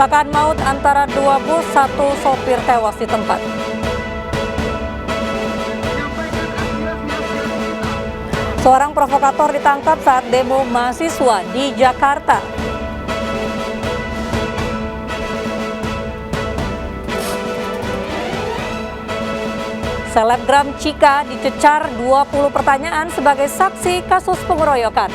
Kecelakaan maut antara dua bus, satu sopir tewas di tempat. Seorang provokator ditangkap saat demo mahasiswa di Jakarta. Selebgram Chika dicecar 20 pertanyaan sebagai saksi kasus pengeroyokan.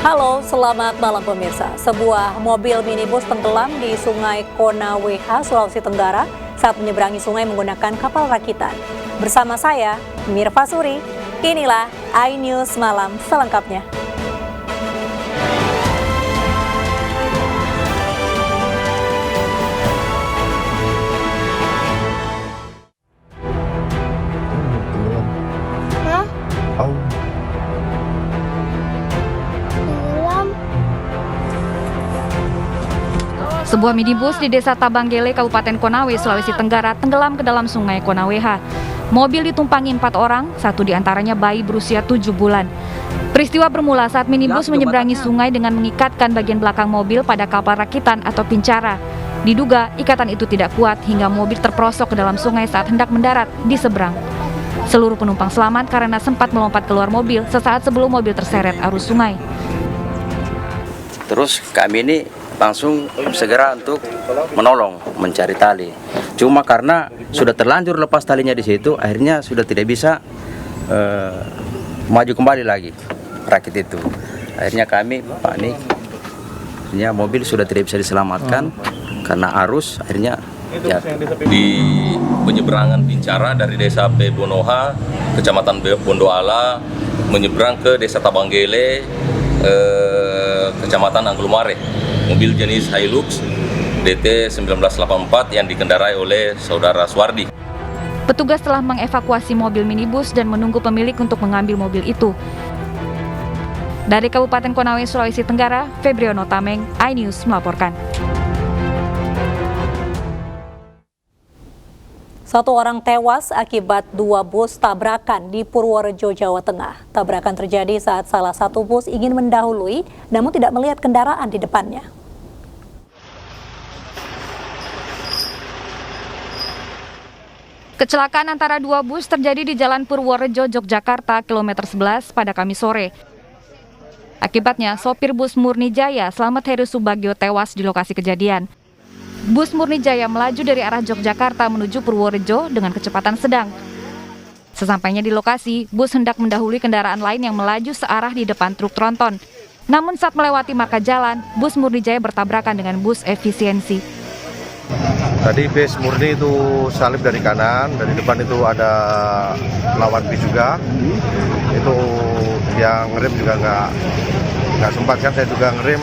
Halo, selamat malam pemirsa. Sebuah mobil minibus tenggelam di Sungai Konaweha, Sulawesi Tenggara saat menyeberangi sungai menggunakan kapal rakitan. Bersama saya, Mirva Suri, inilah iNews Malam selengkapnya. Sebuah minibus di Desa Tabanggele, Kabupaten Konawe, Sulawesi Tenggara tenggelam ke dalam Sungai Konaweha. Mobil ditumpangi 4 orang, satu diantaranya bayi berusia 7 bulan. Peristiwa bermula saat minibus menyeberangi sungai dengan mengikatkan bagian belakang mobil pada kapal rakitan atau pincara. Diduga ikatan itu tidak kuat hingga mobil terperosok ke dalam sungai saat hendak mendarat di seberang. Seluruh penumpang selamat karena sempat melompat keluar mobil sesaat sebelum mobil terseret arus sungai. Terus kami ini langsung segera untuk menolong, mencari tali. Cuma karena sudah terlanjur lepas talinya di situ, akhirnya sudah tidak bisa maju kembali lagi rakit itu. Akhirnya kami panik, akhirnya mobil sudah tidak bisa diselamatkan karena arus, akhirnya jatuh. Di penyeberangan Pincara dari Desa Bebonoha, Kecamatan Bondoala, menyeberang ke Desa Tabanggele, Kecamatan Anglumare. Mobil jenis Hilux DT 1984 yang dikendarai oleh saudara Suwardi. Petugas telah mengevakuasi mobil minibus dan menunggu pemilik untuk mengambil mobil itu. Dari Kabupaten Konawe, Sulawesi Tenggara, Febriono Tameng, iNews melaporkan. Satu orang tewas akibat 2 bus tabrakan di Purworejo, Jawa Tengah. Tabrakan terjadi saat salah satu bus ingin mendahului, namun tidak melihat kendaraan di depannya. Kecelakaan antara 2 bus terjadi di Jalan Purworejo, Yogyakarta, kilometer 11 pada Kamis sore. Akibatnya, sopir bus Murni Jaya, Slamet Heru Subagio tewas di lokasi kejadian. Bus Murni Jaya melaju dari arah Yogyakarta menuju Purworejo dengan kecepatan sedang. Sesampainya di lokasi, bus hendak mendahului kendaraan lain yang melaju searah di depan truk tronton. Namun saat melewati marka jalan, bus Murni Jaya bertabrakan dengan bus efisiensi. Tadi bis Murni itu salib dari kanan, dari depan itu ada lawan bis juga. Itu yang ngerem juga nggak sempat kan, saya juga ngerem,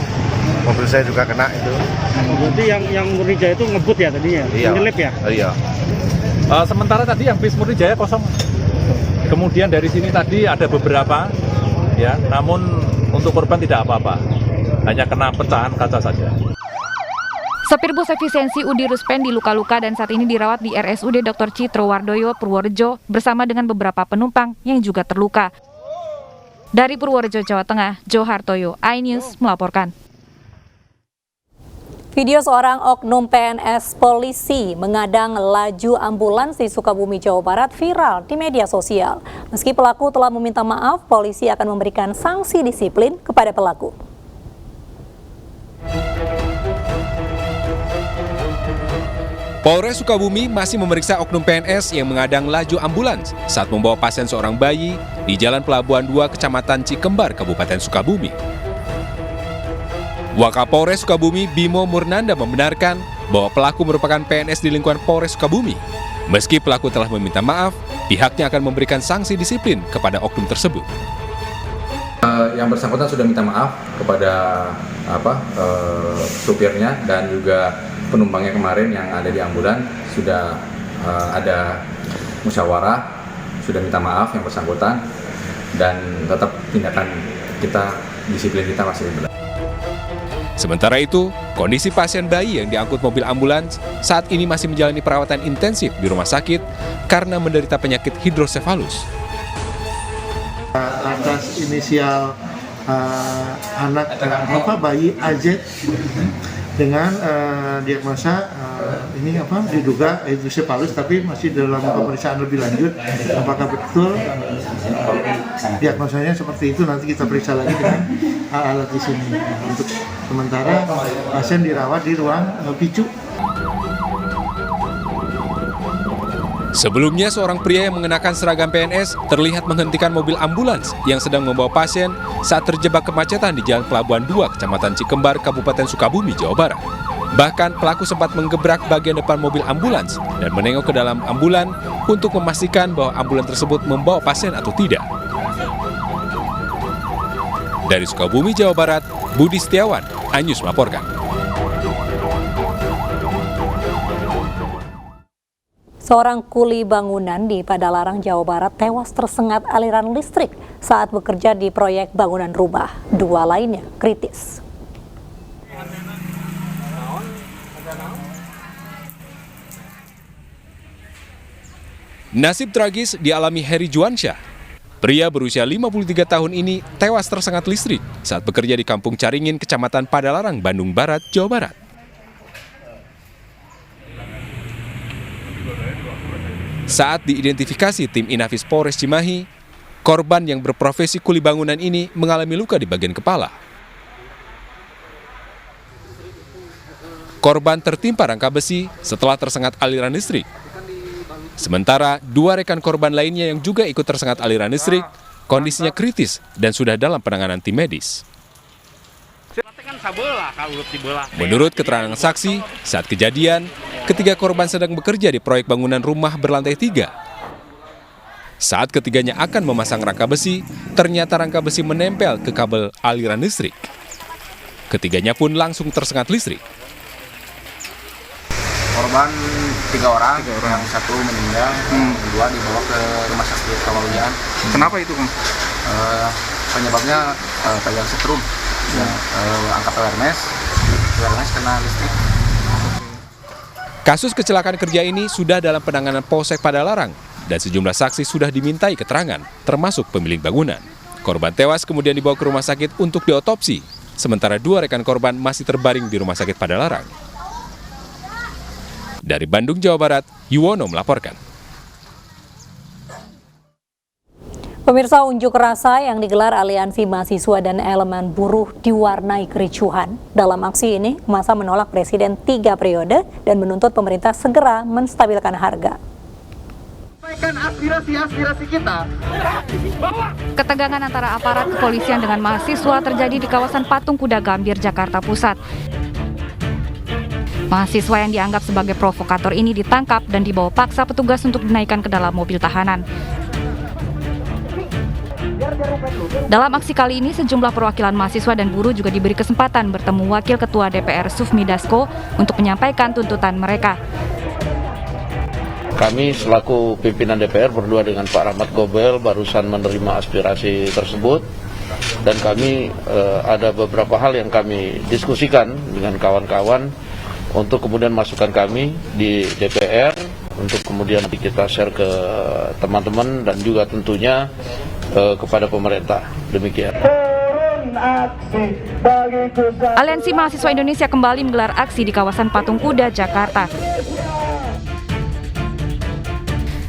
mobil saya juga kena itu. Berarti yang Murni Jaya itu ngebut ya tadinya? Iya. Nyelip ya? Iya. Sementara tadi yang bis Murni Jaya kosong. Kemudian dari sini tadi ada beberapa, ya, namun untuk korban tidak apa-apa, hanya kena pecahan kaca saja. Sopir bus efisiensi Udi Ruspendi luka-luka dan saat ini dirawat di RSUD Dr. Citro Wardoyo, Purworejo bersama dengan beberapa penumpang yang juga terluka. Dari Purworejo, Jawa Tengah, Johartoyo, iNews melaporkan. Video seorang oknum PNS polisi mengadang laju ambulans di Sukabumi, Jawa Barat viral di media sosial. Meski pelaku telah meminta maaf, polisi akan memberikan sanksi disiplin kepada pelaku. Polres Sukabumi masih memeriksa oknum PNS yang mengadang laju ambulans saat membawa pasien seorang bayi di Jalan Pelabuhan 2, Kecamatan Cikembar, Kabupaten Sukabumi. Wakapolres Sukabumi Bimo Murnanda membenarkan bahwa pelaku merupakan PNS di lingkungan Polres Sukabumi. Meski pelaku telah meminta maaf, pihaknya akan memberikan sanksi disiplin kepada oknum tersebut. Yang bersangkutan sudah minta maaf kepada supirnya dan juga penumpangnya kemarin yang ada di ambulan. Sudah ada musyawarah, sudah minta maaf yang bersangkutan, dan tetap tindakan kita, disiplin kita masih berlaku. Sementara itu, kondisi pasien bayi yang diangkut mobil ambulans saat ini masih menjalani perawatan intensif di rumah sakit karena menderita penyakit hidrosefalus. Atas inisial bayi AZ dengan diagnosa diduga hidrosefalus, tapi masih dalam pemeriksaan lebih lanjut apakah betul diagnosanya seperti itu, nanti kita periksa lagi dengan alat di sini. Untuk sementara pasien dirawat di ruang picu. Sebelumnya, seorang pria yang mengenakan seragam PNS terlihat menghentikan mobil ambulans yang sedang membawa pasien saat terjebak kemacetan di Jalan Pelabuhan 2, Kecamatan Cikembar, Kabupaten Sukabumi, Jawa Barat. Bahkan pelaku sempat menggebrak bagian depan mobil ambulans dan menengok ke dalam ambulan untuk memastikan bahwa ambulan tersebut membawa pasien atau tidak. Dari Sukabumi, Jawa Barat, Budi Setiawan, iNews melaporkan. Seorang kuli bangunan di Padalarang, Jawa Barat tewas tersengat aliran listrik saat bekerja di proyek bangunan rumah. 2 lainnya kritis. Nasib tragis dialami Heri Juansyah. Pria berusia 53 tahun ini tewas tersengat listrik saat bekerja di Kampung Caringin, Kecamatan Padalarang, Bandung Barat, Jawa Barat. Saat diidentifikasi tim Inafis Polres Cimahi, korban yang berprofesi kuli bangunan ini mengalami luka di bagian kepala. Korban tertimpa rangka besi setelah tersengat aliran listrik. Sementara 2 rekan korban lainnya yang juga ikut tersengat aliran listrik, kondisinya kritis dan sudah dalam penanganan tim medis. Menurut keterangan saksi, saat kejadian, ketiga korban sedang bekerja di proyek bangunan rumah berlantai 3. Saat ketiganya akan memasang rangka besi, ternyata rangka besi menempel ke kabel aliran listrik. Ketiganya pun langsung tersengat listrik. Korban 3 orang, yang 1 meninggal, 2 dibawa ke rumah sakit Kawawian. Kenapa itu, Kang? Penyebabnya pegang setrum, angkat awareness kena listrik. Kasus kecelakaan kerja ini sudah dalam penanganan Polsek Padalarang dan sejumlah saksi sudah dimintai keterangan, termasuk pemilik bangunan. Korban tewas kemudian dibawa ke rumah sakit untuk diotopsi, sementara 2 rekan korban masih terbaring di rumah sakit Padalarang. Dari Bandung, Jawa Barat, Yuwono melaporkan. Pemirsa, unjuk rasa yang digelar aliansi mahasiswa dan elemen buruh diwarnai kericuhan. Dalam aksi ini, massa menolak Presiden 3 periode dan menuntut pemerintah segera menstabilkan harga. Aspirasi kita. Ketegangan antara aparat kepolisian dengan mahasiswa terjadi di kawasan Patung Kuda Gambir, Jakarta Pusat. Mahasiswa yang dianggap sebagai provokator ini ditangkap dan dibawa paksa petugas untuk dinaikkan ke dalam mobil tahanan. Dalam aksi kali ini, sejumlah perwakilan mahasiswa dan buruh juga diberi kesempatan bertemu Wakil Ketua DPR Sufmi Dasko untuk menyampaikan tuntutan mereka. Kami selaku pimpinan DPR berdua dengan Pak Rahmat Gobel barusan menerima aspirasi tersebut, dan kami ada beberapa hal yang kami diskusikan dengan kawan-kawan untuk kemudian masukan kami di DPR untuk kemudian kita share ke teman-teman dan juga tentunya kepada pemerintah. Demikian. Aliansi Mahasiswa Indonesia kembali menggelar aksi di kawasan Patung Kuda, Jakarta.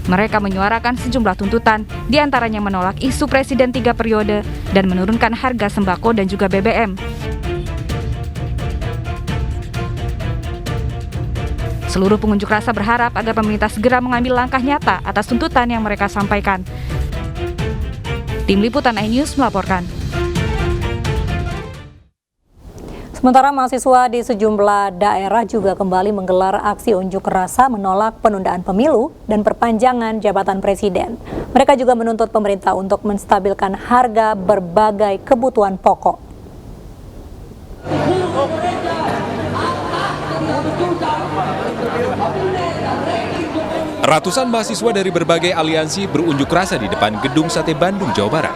Mereka menyuarakan sejumlah tuntutan, diantaranya menolak isu Presiden 3 periode dan menurunkan harga sembako dan juga BBM. Seluruh pengunjuk rasa berharap agar pemerintah segera mengambil langkah nyata atas tuntutan yang mereka sampaikan. Tim Liputan iNews melaporkan. Sementara mahasiswa di sejumlah daerah juga kembali menggelar aksi unjuk rasa menolak penundaan pemilu dan perpanjangan jabatan presiden. Mereka juga menuntut pemerintah untuk menstabilkan harga berbagai kebutuhan pokok. Ratusan mahasiswa dari berbagai aliansi berunjuk rasa di depan Gedung Sate Bandung, Jawa Barat.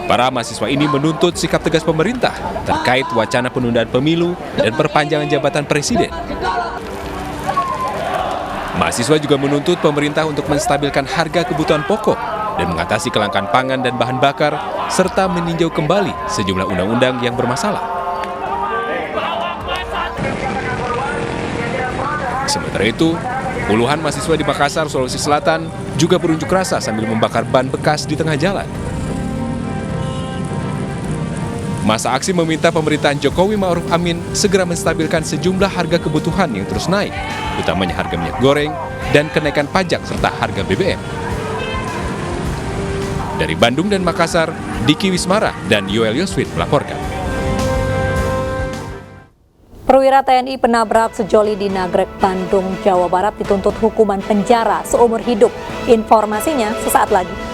Para mahasiswa ini menuntut sikap tegas pemerintah terkait wacana penundaan pemilu dan perpanjangan jabatan presiden. Mahasiswa juga menuntut pemerintah untuk menstabilkan harga kebutuhan pokok dan mengatasi kelangkaan pangan dan bahan bakar, serta meninjau kembali sejumlah undang-undang yang bermasalah. Sementara itu, puluhan mahasiswa di Makassar, Sulawesi Selatan juga berunjuk rasa sambil membakar ban bekas di tengah jalan. Masa aksi meminta pemerintahan Jokowi Ma'ruf Amin segera menstabilkan sejumlah harga kebutuhan yang terus naik, utamanya harga minyak goreng dan kenaikan pajak serta harga BBM. Dari Bandung dan Makassar, Diki Wismara dan Yoel Yoswit melaporkan. Perwira TNI penabrak sejoli di Nagrek, Bandung, Jawa Barat dituntut hukuman penjara seumur hidup. Informasinya sesaat lagi.